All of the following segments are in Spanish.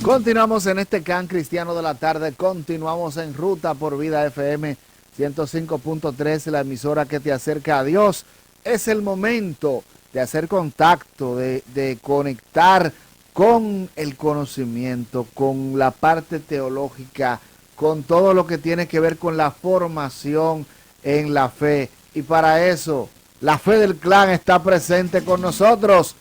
Continuamos en este Can Cristiano de la Tarde, continuamos en Ruta por Vida FM 105.3, la emisora que te acerca a Dios. Es el momento de hacer contacto, de conectar con el conocimiento, con la parte teológica, con todo lo que tiene que ver con la formación en la fe. Y para eso, la fe del clan está presente con nosotros.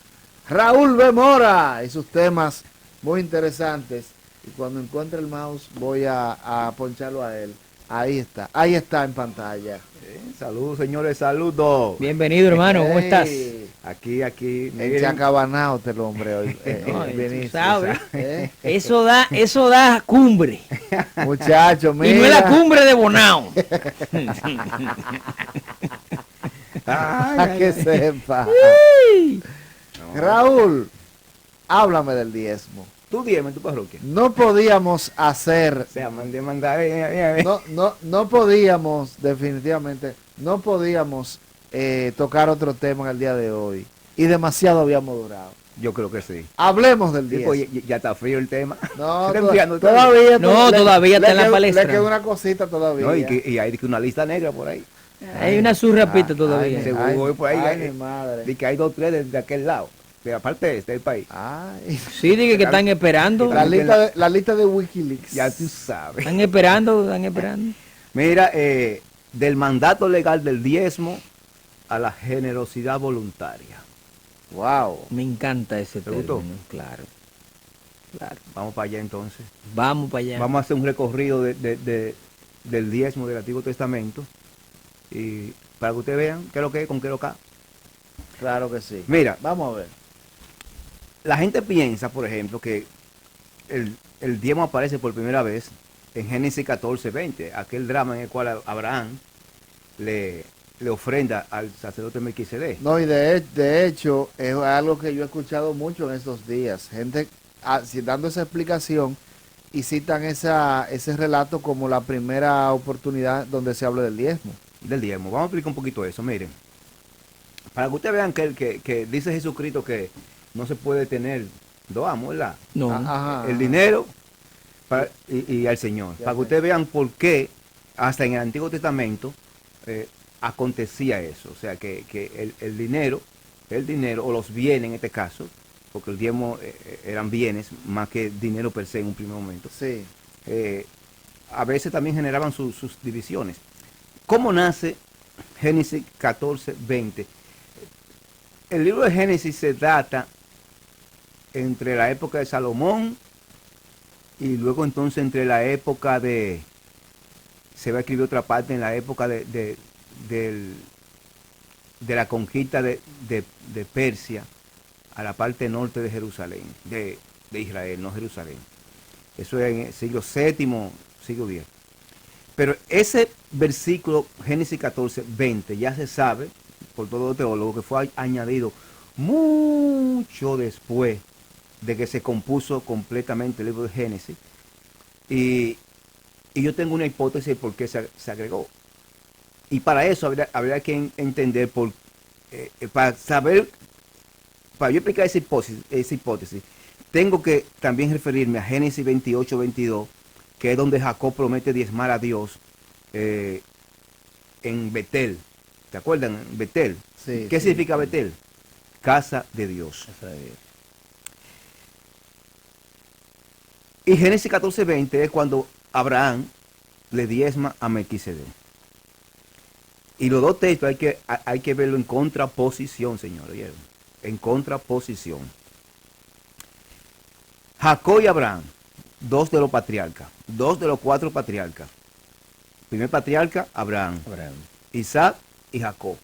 Raúl B. Mora y sus temas muy interesantes. Y cuando encuentre el mouse voy a poncharlo a él. Ahí está en pantalla. Saludos, señores, saludos. Bienvenido, hermano, ¿cómo estás? Aquí. Enchacabanao el hombre hoy. Tú sabes, eso da cumbre. Muchachos, mira. Y no es la cumbre de Bonao. Para que sepa. Raúl, háblame del diezmo. Tu diezmo en tu parroquia. No podíamos hacer. O sea, mandar. No podíamos, definitivamente, no podíamos tocar otro tema en el día de hoy. Y demasiado habíamos durado. Yo creo que sí. Hablemos del Sí, diezmo. pues, ya está frío el tema. No, Todavía todavía está en la palestra. Le queda una cosita todavía. No, y hay una lista negra por ahí. Hay una surrapita todavía. Seguro voy por ahí. Ay, mi madre. Y que hay 2 o 3 de aquel lado. De aparte de este del país. Ay. Sí, dije que están esperando. La lista de Wikileaks. Ya tú sabes. Están esperando. Mira, del mandato legal del diezmo a la generosidad voluntaria. Wow. Me encanta ese ¿Te gustó? término, claro. Vamos para allá entonces. Vamos para allá. Vamos a hacer un recorrido del diezmo del Antiguo Testamento. Y para que ustedes vean qué es lo que es, con qué es lo que es. Claro que sí. Mira, Vamos a ver. la gente piensa, por ejemplo, que el diezmo aparece por primera vez en Génesis 14:20, aquel drama en el cual Abraham le ofrenda al sacerdote Melquisedec. No, y de hecho, es algo que yo he escuchado mucho en estos días. Gente dando esa explicación y citan ese relato como la primera oportunidad donde se habla del diezmo. Del diezmo. Vamos a explicar un poquito eso, miren. Para que ustedes vean que dice Jesucristo que no se puede tener dos amos, ¿verdad? No. Ajá. El dinero y al Señor. Para que ustedes vean por qué hasta en el Antiguo Testamento acontecía eso. O sea, que el dinero, o los bienes en este caso, porque el diezmo eran bienes más que dinero per se en un primer momento. Sí. A veces también generaban sus divisiones. ¿Cómo nace Génesis 14:20? El libro de Génesis se data entre la época de Salomón y luego entonces entre la época se va a escribir otra parte en la época de la conquista de Persia a la parte norte de Jerusalén, de Israel, no Jerusalén. Eso es en el siglo VII, siglo X. Pero ese versículo, Génesis 14:20, ya se sabe por todos los teólogos que fue añadido mucho después de que se compuso completamente el libro de Génesis. Y yo tengo una hipótesis de por qué se agregó. Y para eso habría que entender, para yo explicar esa hipótesis, tengo que también referirme a Génesis 28:22, que es donde Jacob promete diezmar a Dios en Betel. ¿Te acuerdan? Betel. Sí, ¿Qué sí, significa sí. Betel? Casa de Dios. Y Génesis 14:20 es cuando Abraham le diezma a Melquisedec. Y los dos textos hay que verlo en contraposición, señores. ¿Oyeron? En contraposición. Jacob y Abraham, 2 de los patriarcas, 2 de los 4 patriarcas. Primer patriarca, Abraham. Isaac y Jacob.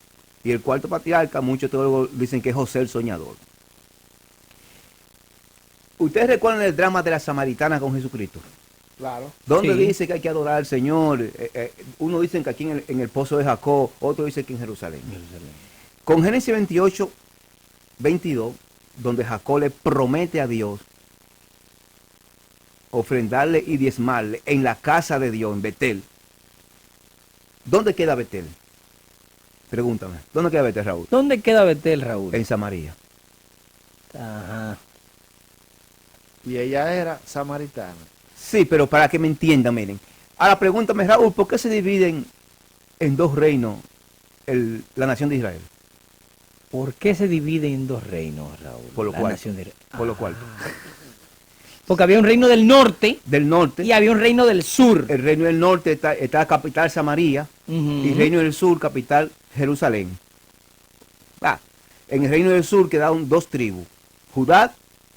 Y el cuarto patriarca, muchos teólogos dicen que es José el soñador. ¿Ustedes recuerdan el drama de la samaritana con Jesucristo? Claro. Donde Sí. dice que hay que adorar al Señor. Uno dice que aquí en el pozo de Jacob, otro dice que en Jerusalén. Con Génesis 28:22, donde Jacob le promete a Dios ofrendarle y diezmarle en la casa de Dios, en Betel. ¿Dónde queda Betel? Pregúntame. ¿Dónde queda Betel, Raúl? ¿Dónde queda Betel, Raúl? En Samaria. Ajá. Y ella era samaritana. Sí, pero para que me entiendan, miren. Ahora pregúntame, Raúl, ¿por qué se dividen en dos reinos la nación de Israel? ¿Por qué se divide en dos reinos, Raúl? Por lo La cual. nación de- Por lo cual. Porque había un reino del norte Del norte, y había un reino del sur. el reino del norte está capital Samaria Ujú. y el reino del sur capital Jerusalén. En el reino del sur quedaron dos tribus, Judá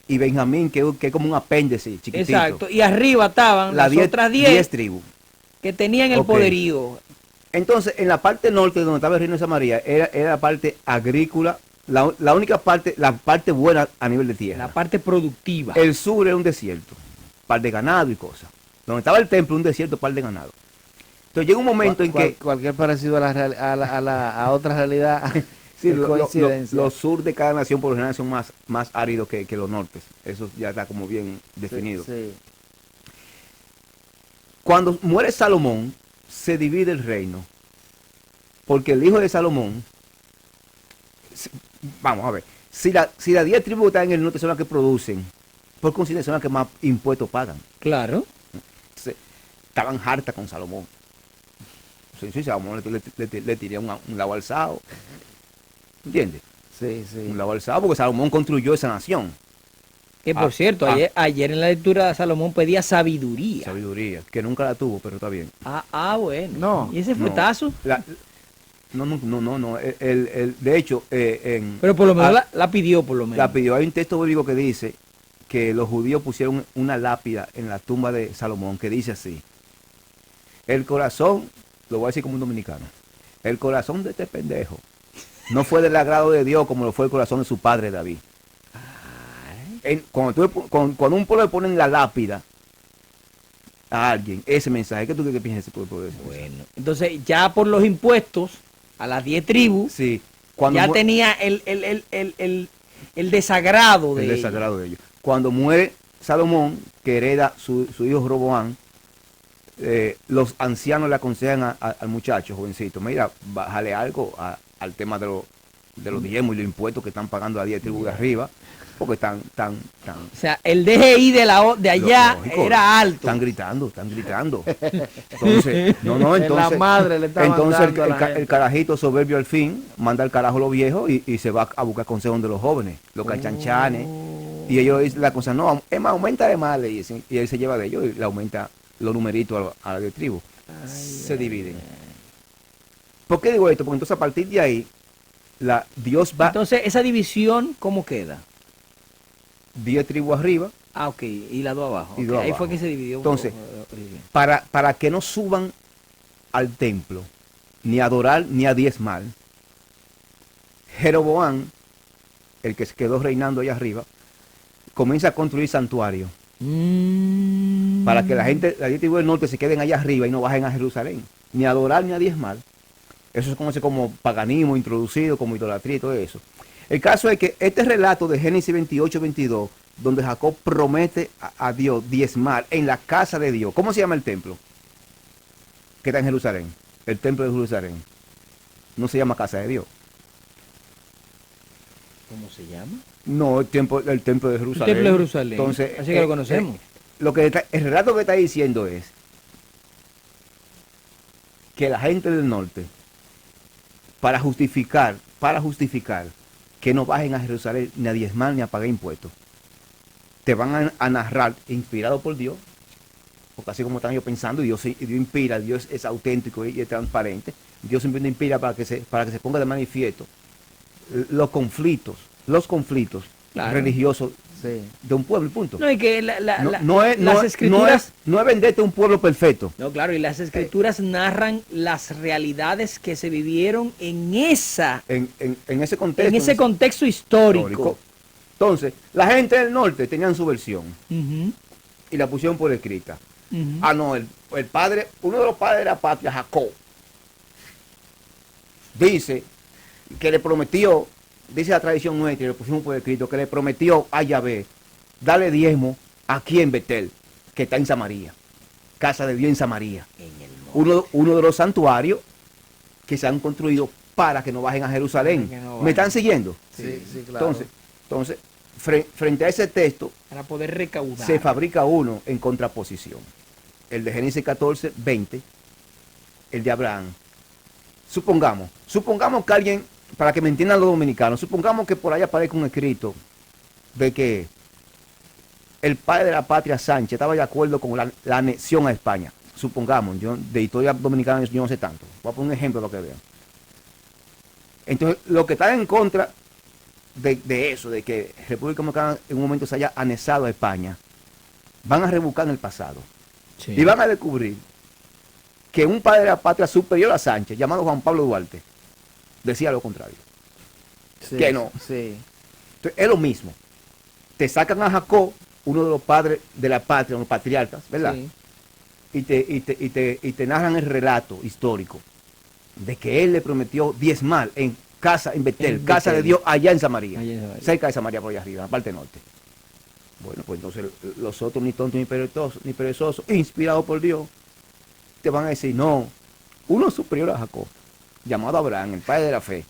y Benjamín, que es como un apéndice chiquitito. Exacto. Y arriba estaban las otras 10 tribus. que tenían el Ok. poderío. Entonces, en la parte norte donde estaba el reino de Samaria, era la parte agrícola, la única parte, la parte buena a nivel de tierra. La parte productiva. El sur era un desierto, par de ganado y cosas. Donde estaba el templo, un desierto, par de ganado. Entonces llega un momento en que Cualquier parecido a otra realidad sí, es coincidencia. los sur de cada nación por lo general son más áridos que los nortes. Eso ya está como bien definido. Sí. Cuando muere Salomón, se divide el reino. Porque el hijo de Salomón, vamos a ver, si las 10 tribus que están en el norte son las que producen, por consiguiente son las que más impuestos pagan. Claro. Entonces, estaban hartas con Salomón. Sí, Salomón le tiré un lado alzado. ¿Entiendes? Sí, sí. Un lado alzado porque Salomón construyó esa nación. Que por cierto, ayer en la lectura Salomón pedía sabiduría. Sabiduría, que nunca la tuvo, pero está bien. Bueno. No, ¿Y ese No. fuetazo? No. De hecho, Pero por lo menos la pidió, por lo menos. la pidió. Hay un texto bíblico que dice que los judíos pusieron una lápida en la tumba de Salomón que dice así: el corazón, lo voy a decir como un dominicano, el corazón de este pendejo no fue del agrado de Dios como lo fue el corazón de su padre David. Cuando un pueblo le ponen la lápida a alguien, ese mensaje, ¿qué tú crees que piensa ese pueblo de eso? Bueno, entonces ya por los impuestos a las 10 tribus, Sí, ya mu- tenía el desagrado de el ellos. desagrado de ellos. Cuando muere Salomón, que hereda su hijo Roboán, los ancianos le aconsejan al muchacho, jovencito, mira, bájale algo al tema de los diezmos y los impuestos que están pagando a 10 tribus de arriba, porque están O sea, el DGI de allá lógico, era alto. Están gritando. Entonces, entonces, La madre le estaban entonces dando a la gente. el carajito soberbio al fin manda al carajo a los viejos y se va a buscar consejos de los jóvenes, los cachanchanes. Y ellos dicen la cosa, no, es más, aumenta de más, le dicen, y él se lleva de ellos y le aumenta los numeritos a la de tribu. Se dividen. ¿Por qué digo esto? Porque entonces a partir de ahí, Dios va Entonces, esa división, ¿cómo queda? 10 tribus arriba, Ok, y la dos abajo. Y Ok, dos ahí fue abajo. que se dividió. Entonces, para que no suban al templo, ni a adorar, ni a diezmar, Jeroboam, el que se quedó reinando allá arriba, comienza a construir santuarios para que la gente, la gente del norte se queden allá arriba y no bajen a Jerusalén, ni a adorar ni a diezmar. Eso se conoce como paganismo introducido, como idolatría y todo eso. El caso es que este relato de Génesis 28-22, donde Jacob promete a Dios diezmar en la casa de Dios. ¿Cómo se llama el templo? Que está en Jerusalén. El templo de Jerusalén. No se llama casa de Dios. ¿Cómo se llama? No, el templo de Jerusalén. El templo de Jerusalén. Entonces, Así que lo conocemos. el relato que está diciendo es que la gente del norte, para justificar que no bajen a Jerusalén ni a diezmar ni a pagar impuestos, te van a narrar, inspirado por Dios, porque así como están ellos pensando, Dios inspira, Dios es auténtico y es transparente, Dios siempre inspira para que se ponga de manifiesto los conflictos Claro. religiosos Sí. de un pueblo, punto. No, y que las escrituras... no es venderte un pueblo perfecto. No, claro, y las escrituras narran las realidades que se vivieron en En ese contexto. ese contexto histórico. Entonces, la gente del norte tenían su versión Ujú, y la pusieron por escrita. ujú. Ah, no, el padre, uno de los padres de la patria, Jacob, dice que le prometió, dice la tradición nuestra, y lo pusimos por escrito, que le prometió a Yahvé darle diezmo aquí en Betel, que está en Samaria, casa de Dios en Samaria. En el Uno de los santuarios que se han construido para que no bajen a Jerusalén. Para que no ¿Me bajen. están siguiendo? Sí, sí, claro. Entonces, frente a ese texto Para poder recaudar. se fabrica uno en contraposición. El de Génesis 14, 20, el de Abraham. Supongamos que alguien, para que me entiendan los dominicanos, supongamos que por ahí aparezca un escrito de que el padre de la patria Sánchez estaba de acuerdo con la anexión a España. Supongamos, yo de historia dominicana yo no sé tanto. Voy a poner un ejemplo de lo que vean. Entonces, lo que está en contra de eso, de que República Dominicana en un momento se haya anexado a España, van a rebuscar en el pasado. Sí. Y van a descubrir que un padre de la patria superior a Sánchez, llamado Juan Pablo Duarte, decía lo contrario. Sí, Que no. Sí. Entonces, es lo mismo. Te sacan a Jacob, uno de los padres de la patria, los patriarcas, ¿verdad? Sí. Y te narran el relato histórico de que él le prometió diezmal en Betel, En casa de Betel. Dios allá en Samaria, Allá en Samaria. cerca de Samaria por allá arriba, en la parte norte. Bueno, pues entonces los otros ni tontos ni perezosos, inspirados por Dios, te van a decir, no, uno superior a Jacob, llamado Abraham, el padre de la fe,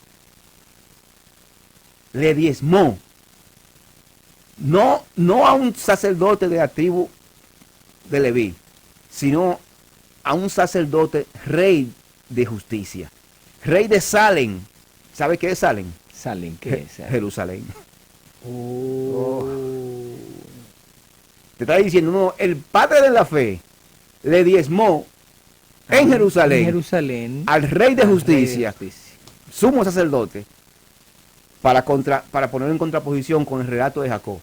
le diezmó, no a un sacerdote de la tribu de Leví, sino a un sacerdote rey de justicia, rey de Salem. ¿Sabe qué es Salem? Salen, ¿qué es? Jerusalén. Oh. Te está diciendo, no, el padre de la fe le diezmó en Jerusalén, En Jerusalén. al rey de Al justicia, Rey de Justicia. sumo sacerdote, para poner en contraposición con el relato de Jacob.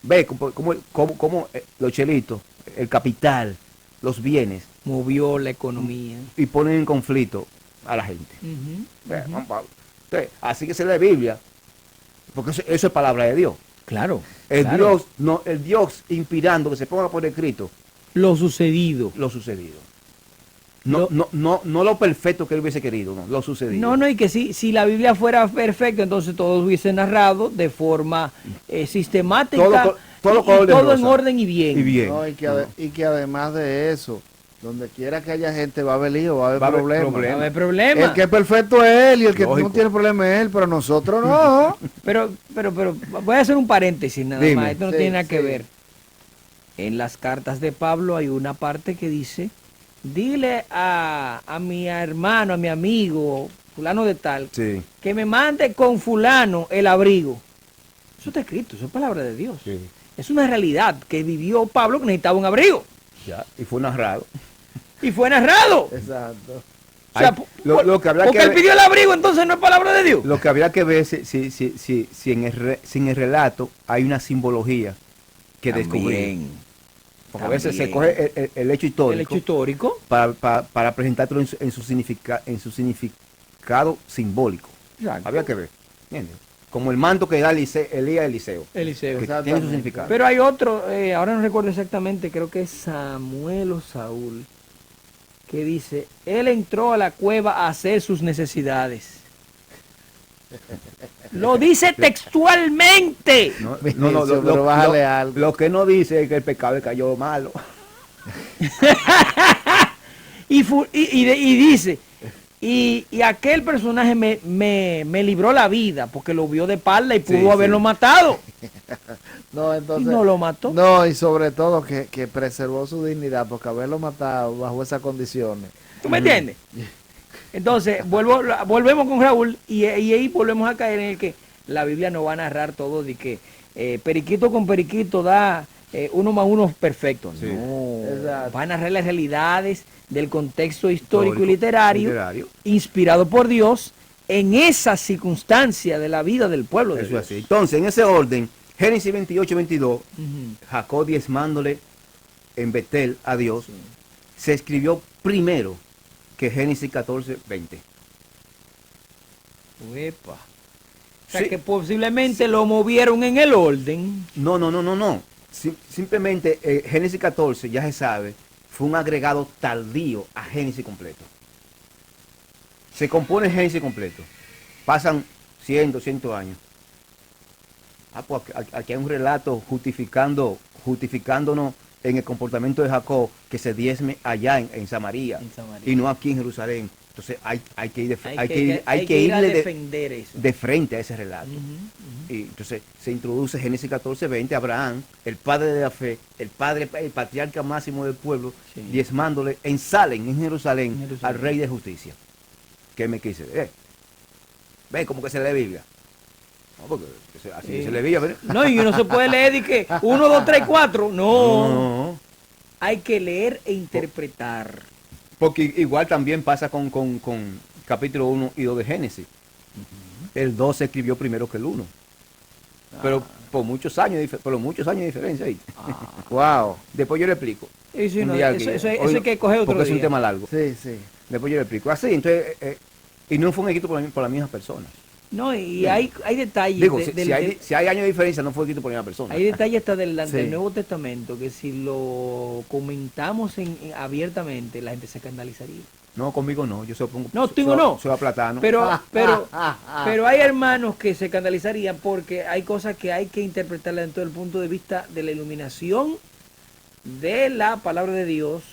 Ve cómo los chelitos, el capital, los bienes, Movió la economía. y ponen en conflicto a la gente. Ujú, Ve, ujú. Juan Pablo. Entonces, así que se lee Biblia, porque eso es palabra de Dios. Claro. El claro. Dios, no, el Dios inspirando que se ponga por escrito Lo sucedido. lo sucedido. No lo perfecto que él hubiese querido, no, lo sucedido. No, y que si la Biblia fuera perfecta, entonces todo hubiese narrado de forma sistemática, Todo y color de todo en rosa. orden y bien. Y bien. No, y que, No. y que además de eso, donde quiera que haya gente va a haber lío, va a haber Va a haber problemas. No problemas. hay problema. El que es perfecto es él y el que Lógico. no tiene problema es él, pero nosotros no. Pero voy a hacer un paréntesis nada Dime. más. Esto no Sí, tiene nada que sí. ver. En las cartas de Pablo hay una parte que dice, dile a mi hermano, a mi amigo, fulano de tal, Sí, que me mande con fulano el abrigo. Eso está escrito, eso es palabra de Dios. sí. Es una realidad que vivió Pablo que necesitaba un abrigo. Ya, y fue narrado. Y fue narrado. Exacto. O sea, Ay, lo que habrá porque que él ver- pidió el abrigo, entonces no es palabra de Dios. Lo que habría que ver si en el relato hay una simbología que descubrir. Porque a veces se También. coge el hecho histórico, El hecho histórico. para presentártelo en su significado simbólico. Exacto. Habría que ver. ¿Entiendes? Como el manto que da Elías a Eliseo. Eliseo. Que tiene su Exactamente. significado. Pero hay otro, ahora no recuerdo exactamente, creo que es Samuel o Saúl, que dice, él entró a la cueva a hacer sus necesidades. Lo dice textualmente. No, Vinicio, pero bájale algo. lo que no dice es que el pecado le cayó malo. Y dice, y aquel personaje me libró la vida porque lo vio de espalda y pudo Sí, haberlo sí. matado. No, Y entonces. no lo mató. No, y sobre todo que preservó su dignidad, porque haberlo matado bajo esas condiciones. ¿Tú me entiendes? Entonces, volvemos con Raúl y ahí volvemos a caer en el que la Biblia no va a narrar todo de que periquito con periquito da 1 más 1 perfecto. Sí. No, Exacto. va a narrar las realidades del contexto histórico y Histórico, literario, inspirado por Dios en esa circunstancia de la vida del pueblo de Eso Dios. es así. Entonces, en ese orden, Génesis 28, 22, Ujú. Jacob diezmándole en Betel a Dios, se escribió primero que Génesis 14, 20. Uepa. O sea Sí. que posiblemente lo movieron en el orden. No. Simplemente Génesis 14, ya se sabe, fue un agregado tardío a Génesis completo. Se compone Génesis completo. Pasan 100, 200 años. Pues aquí hay un relato justificándonos en el comportamiento de Jacob que se diezme allá en Samaria, En Samaria. y no aquí en Jerusalén. Entonces hay que ir de, hay que ir a irle defender eso. de frente a ese relato. Ujú, ujú. Y entonces se introduce Génesis 14:20, Abraham, el padre de la fe, el patriarca máximo del pueblo, Sí. diezmándole en Salem, en Jerusalén, En Jerusalén. al rey de justicia. ¿Qué me quise? Ve como que se lee Biblia. No, porque así se lee Biblia. ¿verdad? No, y no se puede leer de que 1, 2, 3, 4. No. No. Hay que leer e interpretar. Porque igual también pasa con capítulo 1 y 2 de Génesis. El 2 se escribió primero que el 1. Pero por muchos años de diferencia ahí. Wow. Después yo le explico. Y si Un no, día eso hoy hay que coger otro porque día. es un tema largo. Sí, sí. Después yo le explico. Así, entonces, y no fue un equipo por la misma persona. No, y Bien. hay detalles. Digo, de- si, del- si hay, de- si hay años de diferencia, no fue escrito por la misma persona. hay detalles hasta del Sí. Nuevo Testamento que si lo comentamos abiertamente, la gente se escandalizaría. No, conmigo no. Yo soy No, contigo no. Soy a platano. Pero hay hermanos que se escandalizarían porque hay cosas que hay que interpretarlas dentro del punto de vista de la iluminación de la palabra de Dios,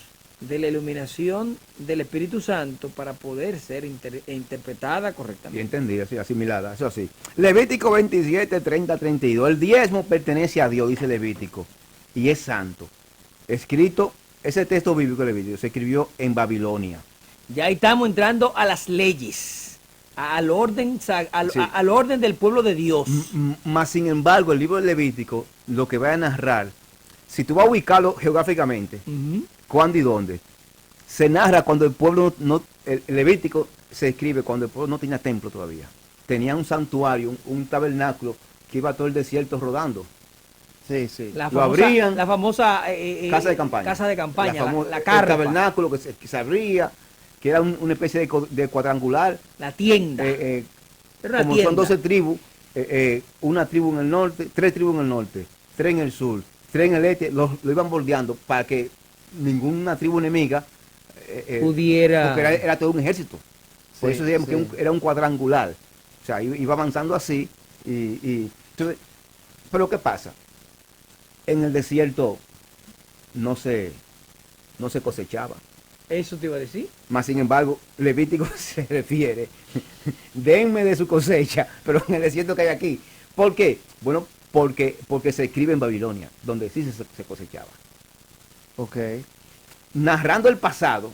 de la iluminación del Espíritu Santo para poder ser interpretada Y correctamente. entendida, sí, asimilada, eso sí. Levítico 27, 30, 32. El diezmo pertenece a Dios, dice Levítico, y es santo. Escrito, ese texto bíblico de Levítico se escribió en Babilonia. Ya estamos entrando a las leyes, al orden, Sí. al orden del pueblo de Dios. Más sin embargo, el libro de Levítico, lo que va a narrar, si tú vas a ubicarlo geográficamente, Ujú. cuándo y dónde, se narra cuando el pueblo el Levítico se escribe cuando el pueblo no tenía templo todavía. Tenía un santuario, un tabernáculo que iba todo el desierto rodando. Sí, sí. La Lo famosa, abrían, la famosa casa de campaña. Casa de campaña, la El carpa, tabernáculo que se abría, que era una especie de cuadrangular. la tienda. Era Era una como tienda. son 12 tribus, una tribu en el norte, 3 tribus en el norte, 3 en el sur, 3 en el este, lo iban bordeando para que ninguna tribu enemiga Pudiera. porque era todo un ejército. Por Sí, eso digamos sí. que era un cuadrangular. O sea, iba avanzando así. Entonces, pero ¿qué pasa? En el desierto no se cosechaba. Eso te iba a decir. Más sin embargo, Levítico se refiere, denme de su cosecha, pero en el desierto que hay aquí. ¿Por qué? Bueno, porque se escribe en Babilonia, donde sí se cosechaba. Ok. Narrando el pasado,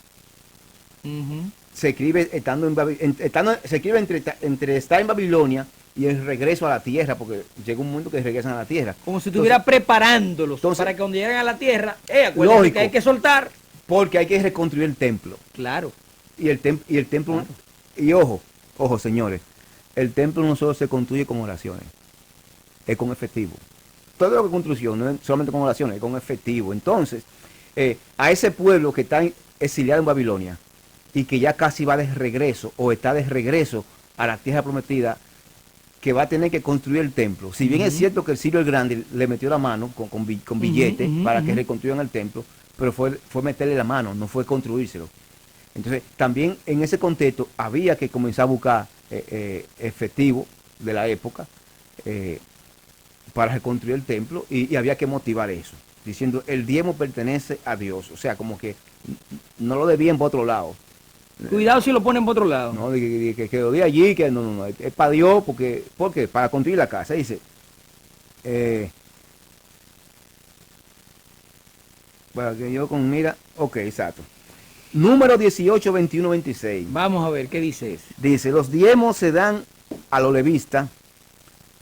Ujú. se escribe se escribe entre estar en Babilonia y el regreso a la tierra, porque llega un momento que regresan a la tierra. Como si estuviera preparándolos entonces- para que cuando lleguen a la tierra, acuérdense Lógico. que hay que soltar. Porque hay que reconstruir el templo. Claro. Y el templo, y ojo, señores, el templo no solo se construye con oraciones, es con efectivo. Todo lo que es construcción no es solamente con oraciones, es con efectivo. Entonces, a ese pueblo que está exiliado en Babilonia y que ya casi va de regreso o está de regreso a la tierra prometida, que va a tener que construir el templo. Si bien es cierto que el Sirio el Grande le metió la mano con billetes para que reconstruyan el templo, pero fue meterle la mano, no fue construírselo. Entonces, también en ese contexto había que comenzar a buscar efectivo de la época para reconstruir el templo y había que motivar eso, diciendo el diezmo pertenece a Dios, o sea, como que no lo debían por otro lado. Cuidado si lo ponen por otro lado. No, que lo de allí, que no, es para Dios, porque para construir la casa, dice. Bueno, que yo con mira, ok, exacto. Número 18, 21, 26. Vamos a ver, ¿qué dice eso? Dice, los diezmos se dan a los levistas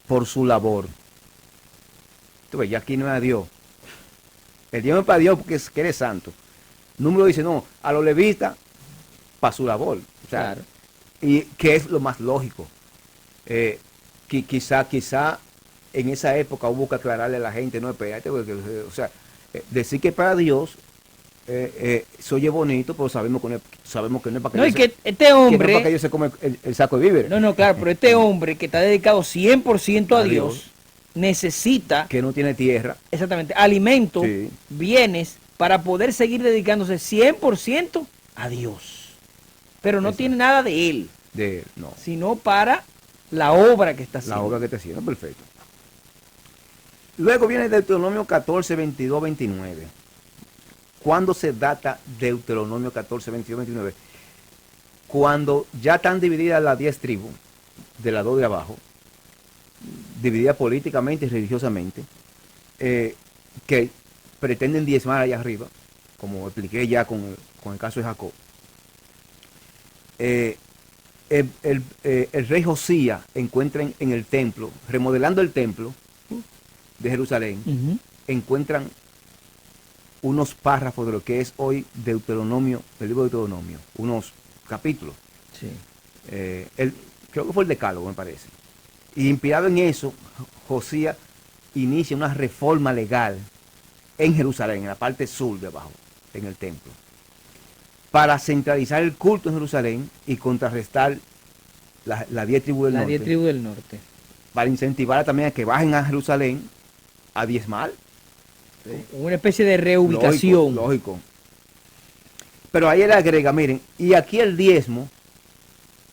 por su labor. Tú ves, ya aquí no es a Dios. El diezmo es para Dios porque que eres santo. Número dice, no, a los levistas para su labor. O sea, Claro. y que es lo más lógico. Quizá en esa época hubo que aclararle a la gente, no, espérate, porque, o sea, decir que para Dios se oye bonito, pero sabemos que no es para que No, y Dios que se, este que no es hombre... para que Dios se come el saco de víveres. No, claro, pero este hombre que está dedicado 100% a A Dios, Dios. necesita, Que no tiene tierra. exactamente, alimentos, Sí. bienes, para poder seguir dedicándose 100% a Dios. Pero no Exacto. tiene nada de él, No, sino para la obra que está haciendo. la obra que está haciendo, perfecto. Luego viene Deuteronomio 14, 22, 29. ¿Cuándo se data Deuteronomio 14, 22, 29? cuando ya están divididas las 10 tribus, de las 2 de abajo, divididas políticamente y religiosamente, que pretenden diezmar allá arriba, como expliqué ya con el caso de Jacob, el rey Josías encuentra en el templo, remodelando el templo de Jerusalén, encuentran unos párrafos de lo que es hoy Deuteronomio, el libro de Deuteronomio, unos capítulos. Sí. Creo que fue el Decálogo, me parece. Y inspirado en eso, Josías inicia una reforma legal en Jerusalén, en la parte sur de abajo, en el templo, para centralizar el culto en Jerusalén y contrarrestar la 10 tribus del norte. La 10 tribus del norte. Para incentivar también a que bajen a Jerusalén a diezmar. Una especie de reubicación. Lógico. Pero ahí él agrega, miren, y aquí el diezmo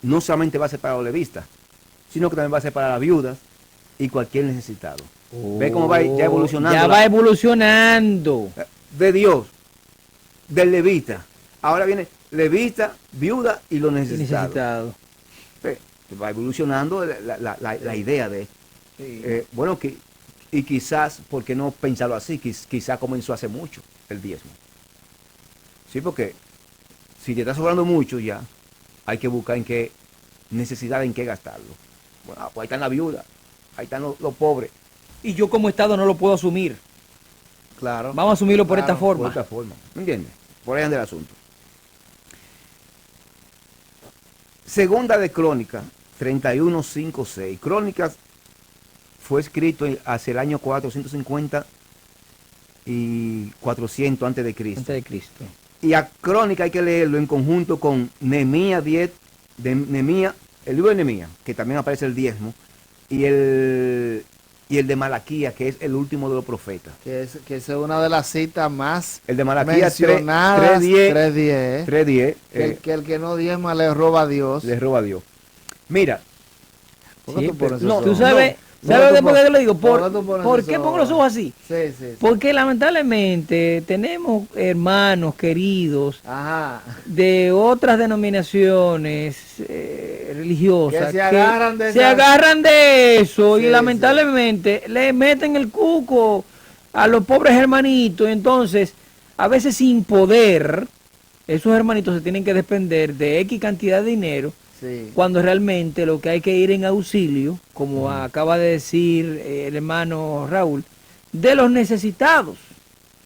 no solamente va a ser para los levistas, sino que también va a ser para las viudas y cualquier necesitado. Ve cómo va ya evolucionando. Ya va evolucionando. De Dios, del levita. Ahora viene levita, viuda y los necesitados. Ve, va evolucionando la idea de... Sí. Bueno, y quizás, ¿por qué no pensarlo así? Quizás comenzó hace mucho el diezmo. Sí, porque si te está sobrando mucho ya, hay que buscar en qué necesidad, en qué gastarlo. Bueno, pues ahí están las viudas, ahí están los pobres. Y yo como Estado no lo puedo asumir. Claro. Vamos a asumirlo por esta forma. Por esta forma, ¿me entiendes? Por ahí anda el asunto. Segunda de Crónicas, 31:5-6. Crónicas fue escrito hacia el año 450 y 400 antes de Cristo. Antes de Cristo. Y a Crónica hay que leerlo en conjunto con Nehemías 10, el libro de Nehemías, que también aparece el diezmo, y el de Malaquías, que es el último de los profetas. Que es una de las citas más El de Malaquías mencionadas, 3:10. 3:10. Que el que no diezma le roba a Dios. Le roba a Dios. Mira, ¿Por qué Sí, tú pones pero esos tú ojos? sabes, No, ¿sabes tú por qué pon- te lo digo? ¿por qué tú pones ¿Por esos qué pongo los ojos así? Sí. Porque lamentablemente tenemos hermanos queridos Ajá. de otras denominaciones religiosas Que se agarran de se esas- agarran de eso Sí, y lamentablemente le meten el cuco a los pobres hermanitos. Entonces, a veces sin poder, esos hermanitos se tienen que despender de X cantidad de dinero, Sí. cuando realmente lo que hay que ir en auxilio, como acaba de decir el hermano Raúl, de los necesitados.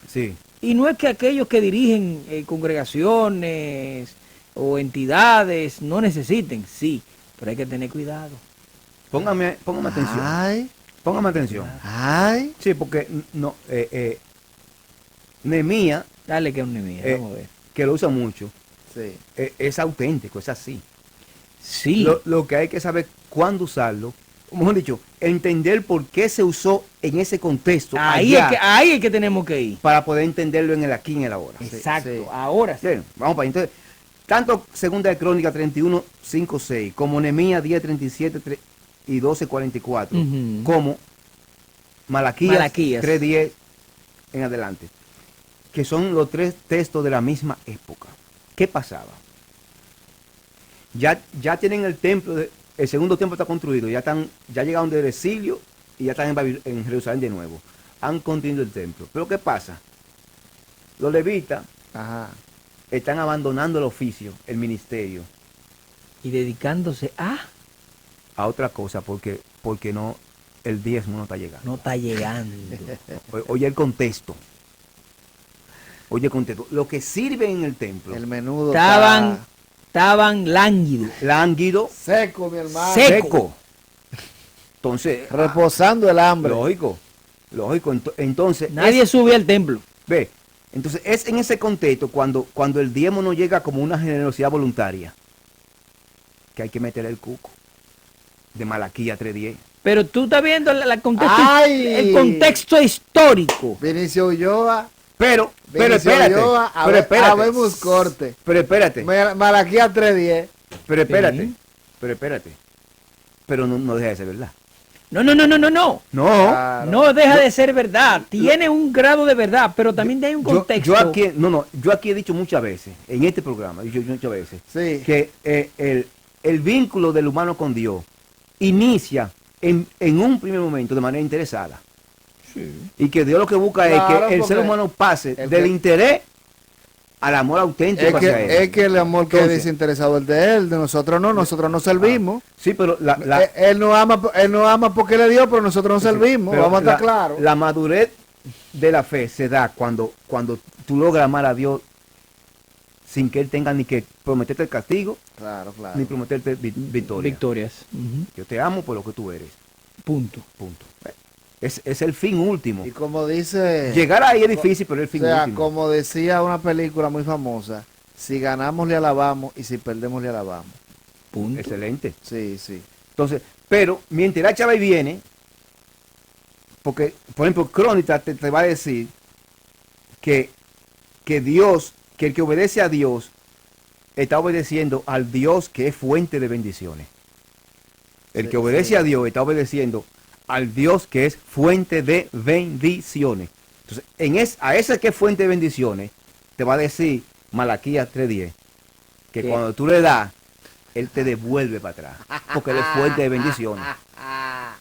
sí, Y no es que aquellos que dirigen congregaciones o entidades no necesiten, sí, pero hay que tener cuidado. póngame atención. Ay. Póngame atención. Ay. Sí, porque no, Nehemías, Dale que es un Nehemías, vamos a ver. que lo usa mucho, Sí. es auténtico, es así. Sí, Lo que hay que saber cuándo usarlo, o mejor dicho, entender por qué se usó en ese contexto allá, ahí es que tenemos que ir. para poder entenderlo en el aquí y en el ahora. Exacto, sí. ahora sí. Bien, vamos para ahí. Entonces, tanto Segunda de Crónica 31:5-6 como Nehemías 10:37 y 12:44, Ujú. como Malaquías Malaquías. 3:10 en adelante, que son los tres textos de la misma época. ¿Qué pasaba? Ya tienen el templo, el segundo templo está construido, ya llegaron del exilio y ya están en Jerusalén de nuevo. Han construido el templo. Pero ¿qué pasa? Los levitas Ajá. están abandonando el oficio, el ministerio, Y dedicándose a otra cosa porque no, el diezmo no está llegando. no está llegando. Oye el contexto. Oye el contexto. Lo que sirve en el templo, El menudo Estaban lánguidos. lánguido, está seco, mi hermano. Seco. Entonces, Reposando el hambre. lógico. Entonces, Nadie subía al templo. ve, entonces es en ese contexto cuando el diezmo no llega como una generosidad voluntaria, que hay que meter el cuco de Malaquías 3:10. Pero tú estás viendo ¡Ay! el contexto histórico. Vinicio Ulloa. Pero Vinicio espérate, Ulloa, habemos corte. pero espérate, Malaquías 3:10. pero espérate, Sí. pero espérate, pero no deja de ser verdad. No, no, no, no, no, no. No. Claro. No deja de ser verdad. Tiene un grado de verdad, pero también hay un contexto. Yo aquí he dicho muchas veces, en este programa, he dicho muchas veces, Sí. que el vínculo del humano con Dios inicia en un primer momento de manera interesada. Sí. Y que Dios lo que busca Claro, es que el ser porque humano pase el del que- interés al amor auténtico Es hacia él. que, es que el amor que es Entonces, desinteresado es el de él, de nosotros no, nosotros no servimos. Sí, pero Él no ama porque le dio, pero nosotros no servimos, pero vamos a estar claros. la madurez de la fe se da cuando tú logras amar a Dios sin que Él tenga ni que prometerte el castigo, Claro, claro. ni prometerte victoria. Victorias. Ujú. Yo te amo por lo que tú eres. Punto. Punto. Es el fin último. Y como dice, Llegar ahí es difícil, pero es el o fin sea, último. como decía una película muy famosa, si ganamos le alabamos y si perdemos le alabamos. Punto. Excelente. Sí, sí. Entonces, pero mientras Chávez viene, porque, por ejemplo, Crónica te va a decir que Dios, que el que obedece a Dios, está obedeciendo al Dios que es fuente de bendiciones. El Sí, que obedece sí. a Dios está obedeciendo al Dios que es fuente de bendiciones. Entonces, a ese que es fuente de bendiciones, te va a decir Malaquías 3:10, que ¿Qué? cuando tú le das, Él te devuelve para atrás, porque Él es fuente de bendiciones.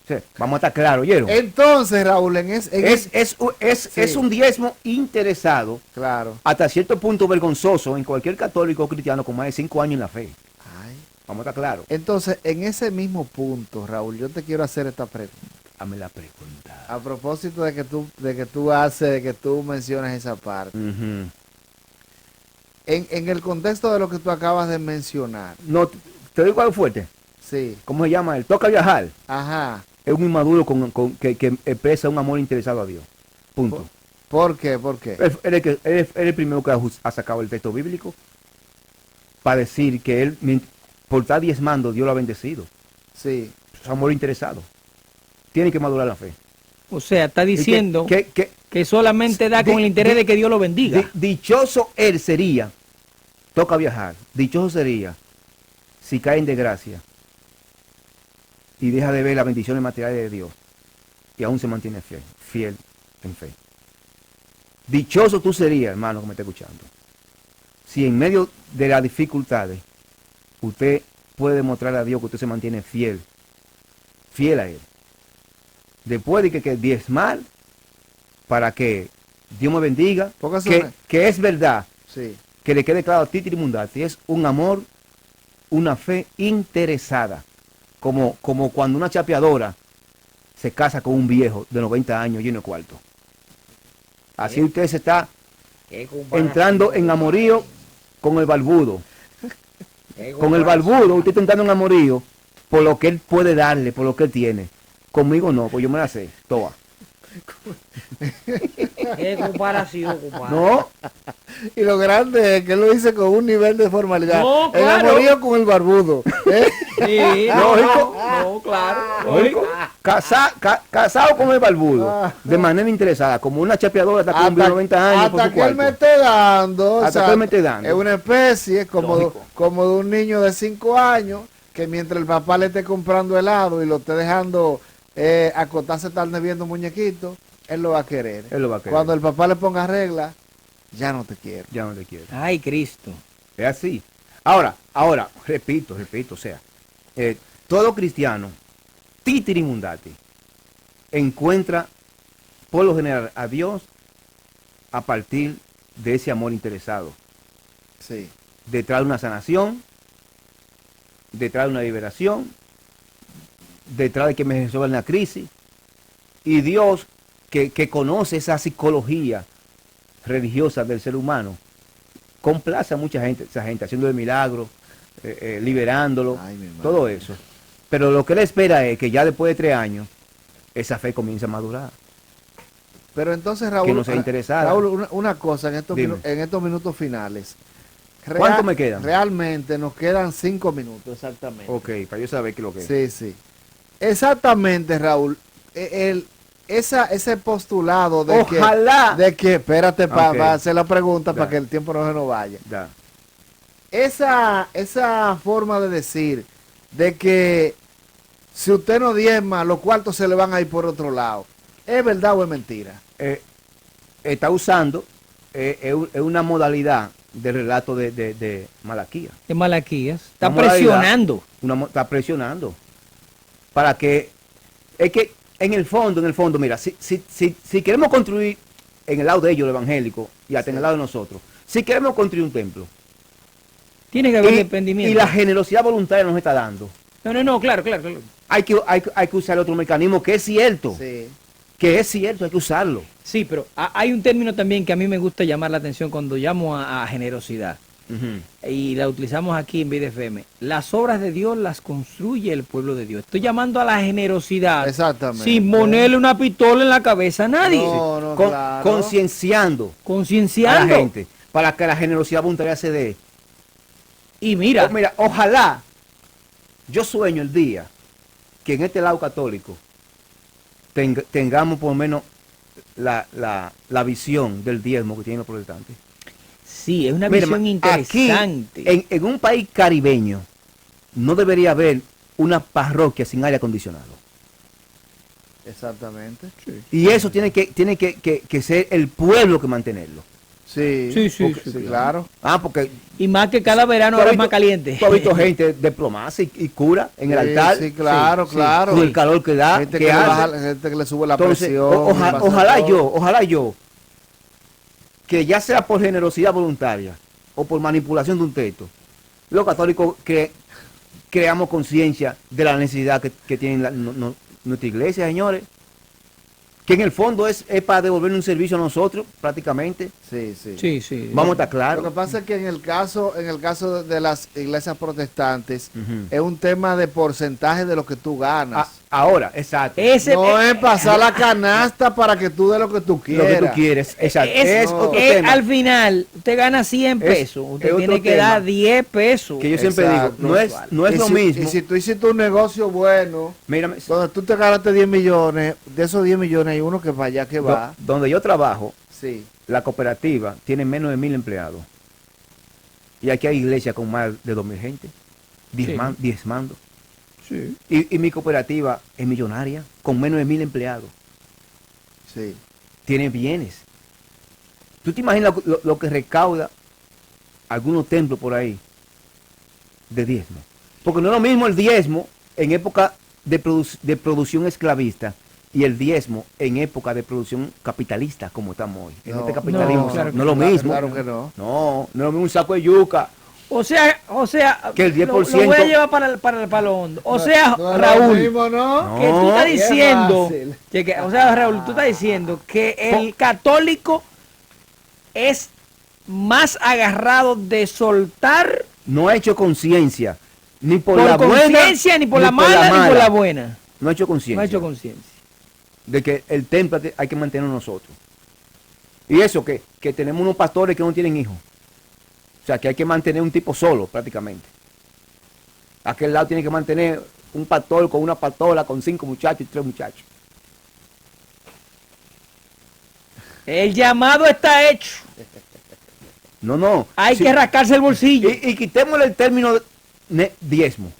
O sea, vamos a estar claros, ¿oyeron? Entonces, Raúl, Es un diezmo interesado, claro. hasta cierto punto vergonzoso en cualquier católico o cristiano con más de 5 años en la fe. Ay. Vamos a estar claros. Entonces, en ese mismo punto, Raúl, yo te quiero hacer esta pregunta. Hazme la pregunta. A propósito de que tú mencionas esa parte. Ujú. En el contexto de lo que tú acabas de mencionar. No, te digo algo fuerte. Sí. ¿Cómo se llama? El toca viajar. Ajá. Es un inmaduro que expresa un amor interesado a Dios. Punto. ¿Por qué? ¿Por qué? Él es el primero que ha sacado el texto bíblico para decir que él, por estar diezmando, Dios lo ha bendecido. Sí. Es amor interesado. Tiene que madurar la fe. O sea, está Y diciendo que que solamente da con el interés de que Dios lo bendiga. dichoso él sería, toca viajar, dichoso sería si cae en desgracia y deja de ver las bendiciones materiales de Dios y aún se mantiene fiel en fe. Dichoso tú serías, hermano, que me está escuchando, si en medio de las dificultades usted puede demostrar a Dios que usted se mantiene fiel a Él. Después de que diezmar para que Dios me bendiga, Porque eso que es verdad, Sí. que le quede claro a Titi Mundati, es un amor, una fe interesada, como cuando una chapeadora se casa con un viejo de 90 años lleno de cuarto. Así usted se está entrando en amorío con el barbudo. Con el barbudo, usted está entrando en amorío por lo que él puede darle, por lo que él tiene. Conmigo no, pues yo me la sé, toda. Qué comparación, compadre. No, Y lo grande es que él lo dice con un nivel de formalidad. No, El claro. amorío con el barbudo. ¿Eh? Sí, Lógico. no, claro. lógico, casado con el barbudo, de manera interesada, como una chapeadora está con un viejo de 90 años por hasta su que él me cuarto. esté dando. Hasta que él me esté dando. Es una especie Lógico. como de un niño de 5 años que mientras el papá le esté comprando helado y lo esté dejando acotarse tarde viendo muñequitos, él lo va a querer. Él lo va a querer. Cuando el papá le ponga regla, ya no te quiero. Ya no te quiero. Ay, Cristo. Es así. Ahora, repito, o sea, todo cristiano, Titi Mundati, encuentra por lo general a Dios a partir de ese amor interesado, Sí. detrás de una sanación, detrás de una liberación, detrás de que me resuelvan la crisis, y Dios que conoce esa psicología religiosa del ser humano, complace a mucha gente, esa gente haciendo el milagro, liberándolo, Ay, mi madre. todo eso. Pero lo que él espera es que ya después de 3 años, esa fe comience a madurar. Pero entonces, Raúl, Que no sea interesada. Raúl, una cosa en estos, Dime. en estos minutos finales. ¿Cuánto me quedan? Realmente nos quedan 5 minutos, exactamente. Ok, para yo saber qué es lo que es. Sí, sí. Exactamente, Raúl. Ese postulado de Ojalá. espérate, para Ok. hacer la pregunta, Ya. para que el tiempo no se nos vaya. Ya. Esa forma de decir de que si usted no diezma, los cuartos se le van a ir por otro lado. ¿Es verdad o es mentira? Está usando es una modalidad de relato de Malaquías. De Malaquías. Está Una modalidad, presionando. Está presionando. Para que, es que en el fondo, mira, si queremos construir en el lado de ellos, el evangélico, y hasta en el lado de nosotros, si queremos construir un templo, Tiene que haber dependimiento. y la generosidad voluntaria nos está dando, No, claro. hay que usar otro mecanismo que es cierto. Sí. Que es cierto, hay que usarlo. Sí, pero hay un término también que a mí me gusta llamar la atención cuando llamo a generosidad. Y la utilizamos aquí en Vida FM. Las obras de Dios las construye el pueblo de Dios. Estoy llamando a la generosidad. Exactamente. Sin ponerle una pistola en la cabeza a nadie. No, claro. Concienciando a Concienciando. la gente para que la generosidad voluntaria se dé. Y mira, Ojalá, yo sueño el día que en este lado católico tengamos por lo menos la visión del diezmo que tienen los protestantes. sí, es una Mira, visión interesante. Aquí, en un país caribeño, no debería haber una parroquia sin aire acondicionado. Exactamente. Y eso tiene que ser el pueblo que mantenerlo. Sí, Sí, claro. Porque Y más que cada verano ¿tú has ahora es visto- más caliente. tú has visto gente desplomarse y cura en el Sí, altar. sí, claro, claro. Con el calor que da, Gente que que, le hace. baja, gente que le sube la Entonces, presión. ojalá yo, que ya sea por generosidad voluntaria o por manipulación de un texto, los católicos que creamos conciencia de la necesidad que tiene nuestra iglesia, señores, que en el fondo es para devolver un servicio a nosotros, prácticamente. Sí. Sí. Vamos a estar Lo claros. que pasa es que en el caso de las iglesias protestantes, Ujú. es un tema de porcentaje de lo que tú ganas. Ahora, exacto. No es pasar la canasta para que tú des lo que tú Lo quieras. que tú quieres, exacto. Es no. otro tema. Al final, usted gana 100 pesos. Usted es tiene otro que tema. dar 10 pesos. Que yo siempre Exacto. digo, no es Y lo si- mismo. Y si tú hiciste un negocio bueno, Mírame, donde tú te ganaste 10 millones, de esos 10 millones hay uno que para allá que va. donde yo trabajo, Sí. la cooperativa tiene menos de 1,000 empleados. Y aquí hay iglesias con más de 2,000 gente, diezmando. Sí. Y mi cooperativa es millonaria, con menos de 1,000 empleados. Sí. Tiene bienes. ¿Tú te imaginas lo que recauda algunos templos por ahí de diezmo? Porque no es lo mismo el diezmo en época de producción esclavista y el diezmo en época de producción capitalista como estamos hoy. En No, este capitalismo no, claro no es lo mismo. Claro que no. No es lo mismo un saco de yuca. O sea, Que el 10%. lo voy a llevar para lo hondo. O sea, No es lo Raúl, mismo, ¿no? que tú estás es diciendo, fácil. o sea, Raúl, tú estás diciendo que el católico es más agarrado de soltar No ha hecho conciencia. Ni por, por la buena. conciencia, ni por la mala, ni por la buena. No ha hecho conciencia. No ha hecho conciencia. De que el templo hay que mantenerlo nosotros. Y eso, que tenemos unos pastores que no tienen hijos. O sea, que hay que mantener un tipo solo, prácticamente. Aquel lado tiene que mantener un pastor con una pastora, con 5 muchachos y 3 muchachos. El llamado está hecho. No. Hay Sí. que rascarse el bolsillo. Y quitémosle el término diezmo.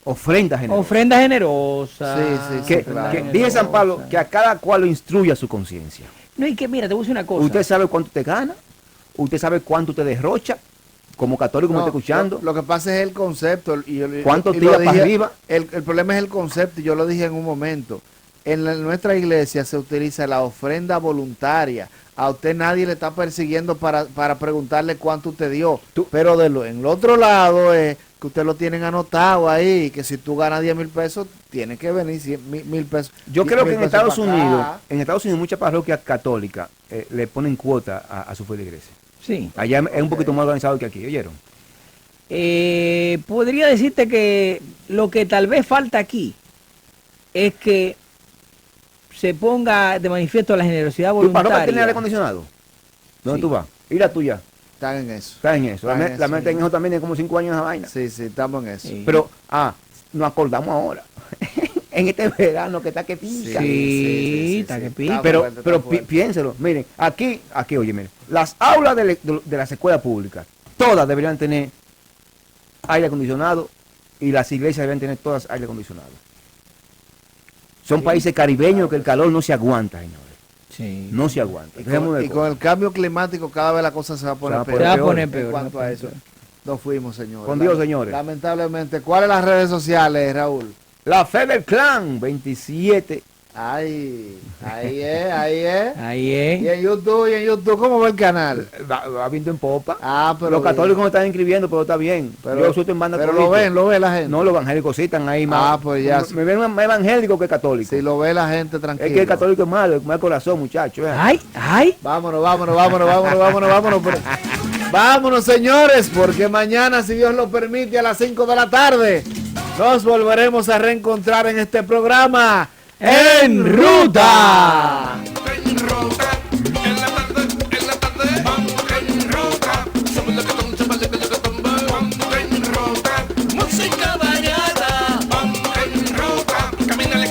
Ofrenda generosa. Ofrenda generosa. Sí, Que, claro. que dice San Pablo que a cada cual lo instruya su conciencia. No, y que mira, te voy a decir una cosa. Usted sabe cuánto te gana, usted sabe cuánto te derrocha, como católico me No, está escuchando. Lo que pasa es el concepto. ¿Cuánto y tira lo para dije- arriba? El problema es el concepto, y yo lo dije en un momento. Nuestra iglesia se utiliza la ofrenda voluntaria. A usted nadie le está persiguiendo para preguntarle cuánto usted dio. Pero en el otro lado es que usted lo tienen anotado ahí, que si tú ganas 10,000 pesos, tiene que venir 100,000 pesos. Yo creo que 10,000 en pesos Estados para acá. Unidos, muchas parroquias católicas le ponen cuota a su feligreses. Sí. Allá es un poquito más organizado que aquí, ¿oyeron? Podría decirte que lo que tal vez falta aquí es que se ponga de manifiesto la generosidad ¿Tu parroquia tiene aire voluntaria. acondicionado? ¿Dónde Sí. tú vas? Ir a tuya. Están en eso. Está en eso. Está en La eso, mente sí. en eso también tiene como 5 años esa vaina. Sí, estamos en eso. Sí. Pero, nos acordamos ahora. En este verano que está que pica. Sí, está que pica. Está Pero, fuerte, pero está fuerte. piénselo, miren, aquí, oye, miren, las aulas de las escuelas públicas, todas deberían tener aire acondicionado y las iglesias deben tener todas aire acondicionado. Son países caribeños que el calor no se aguanta, señores. Sí. No se aguanta. Y con el cambio climático cada vez la cosa se va a poner peor. Se va a poner peor. En cuanto a eso, nos fuimos, señores. Con Dios, señores. Lamentablemente, ¿cuáles las redes sociales, Raúl? La Fe del Clan 27. Ahí es, ahí es. Ahí Y es. en YouTube, ¿cómo va el canal? Va viendo en popa. Ah, pero Los católicos no están inscribiendo, pero está bien. Yo suelto en banda pero todito. lo ve la gente. No, los evangélicos sí están ahí más. Pues ya. Me ven más evangélico que católico. Si lo ve la gente, tranquilo. Es que el católico es malo, es mal corazón, muchachos. Ay. Vámonos. Vámonos, señores, porque mañana, si Dios lo permite, a las 5 de la tarde, nos volveremos a reencontrar en este programa En Ruta. En Ruta, en la tarde, vamos en Ruta. Vamos en Ruta, música variada. Vamos en Ruta, camínale.